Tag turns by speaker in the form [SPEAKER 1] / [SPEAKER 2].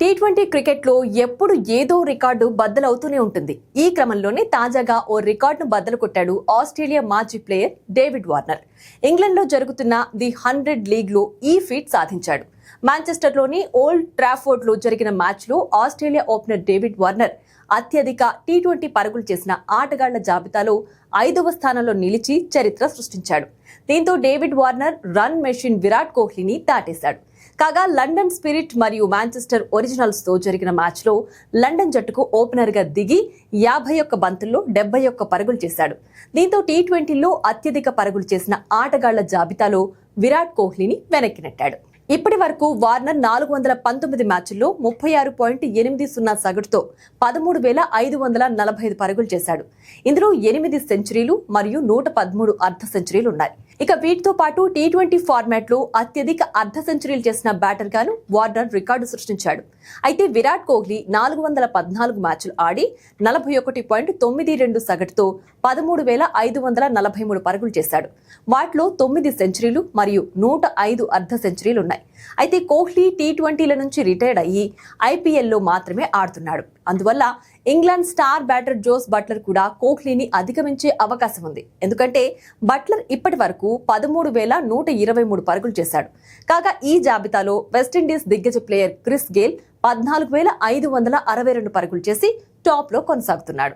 [SPEAKER 1] T20 క్రికెట్లో ఎప్పుడు ఏదో రికార్డు బద్దలవుతూనే ఉంటుంది. ఈ క్రమంలోనే తాజాగా ఓ రికార్డును బద్దలు కొట్టాడు ఆస్ట్రేలియా మాజీ ప్లేయర్ డేవిడ్ వార్నర్. ఇంగ్లాండ్లో జరుగుతున్న ది 100 లీగ్లో ఈ ఫీట్ సాధించాడు. మాంచెస్టర్లోని ఓల్డ్ ట్రాఫోర్డ్లో జరిగిన మ్యాచ్లో ఆస్ట్రేలియా ఓపెనర్ డేవిడ్ వార్నర్ అత్యధిక టీ20 పరుగులు చేసిన ఆటగాళ్ల జాబితాలో 5వ స్థానంలో నిలిచి చరిత్ర సృష్టించాడు. దీంతో David Warner run machine Virat కోహ్లీని దాటేశాడు. కాగా లండన్ స్పిరిట్ మరియు మాంచెస్టర్ ఒరిజినల్స్ తో జరిగిన మ్యాచ్ లో లండన్ జట్టుకు ఓపెనర్ గా దిగి 51 బంతుల్లో 71 పరుగులు చేశాడు. దీంతో టీ20లో అత్యధిక పరుగులు చేసిన ఆటగాళ్ల జాబితాలో విరాట్ కోహ్లీని వెనక్కి నెట్టాడు. ఇప్పటి వరకు వార్నర్ 419 మ్యాచ్ల్లో 36.80 సగటుతో 13,545 పరుగులు చేశాడు. ఇందులో 8 సెంచరీలు మరియు 113 అర్ధ సెంచరీలు ఉన్నాయి. ఇక వీటితో పాటు టీ20 ఫార్మాట్ లో అత్యధిక అర్ధ సెంచరీలు చేసిన బ్యాటర్ గాను వార్నర్ రికార్డు సృష్టించాడు. అయితే విరాట్ కోహ్లీ 414 మ్యాచ్లు ఆడి 41.92 సగటుతో 13,543 పరుగులు చేశాడు. వాటిలో 9 సెంచరీలు మరియు 105 అర్ధ సెంచరీలు ఉన్నాయి. అయితే కోహ్లీ టీ20ల నుంచి రిటైర్డ్ అయ్యి ఐపీఎల్లో మాత్రమే ఆడుతున్నాడు. అందువల్ల England star batter Jos Buttler కూడా కోహ్లీని అధిగమించే అవకాశం ఉంది. ఎందుకంటే బట్లర్ ఇప్పటి వరకు 13,123 పరుగులు చేశాడు. కాగా ఈ జాబితాలో వెస్టిండీస్ దిగ్గజ ప్లేయర్ క్రిస్ గేల్ 14,562 పరుగులు చేసి టాప్ లో కొనసాగుతున్నాడు.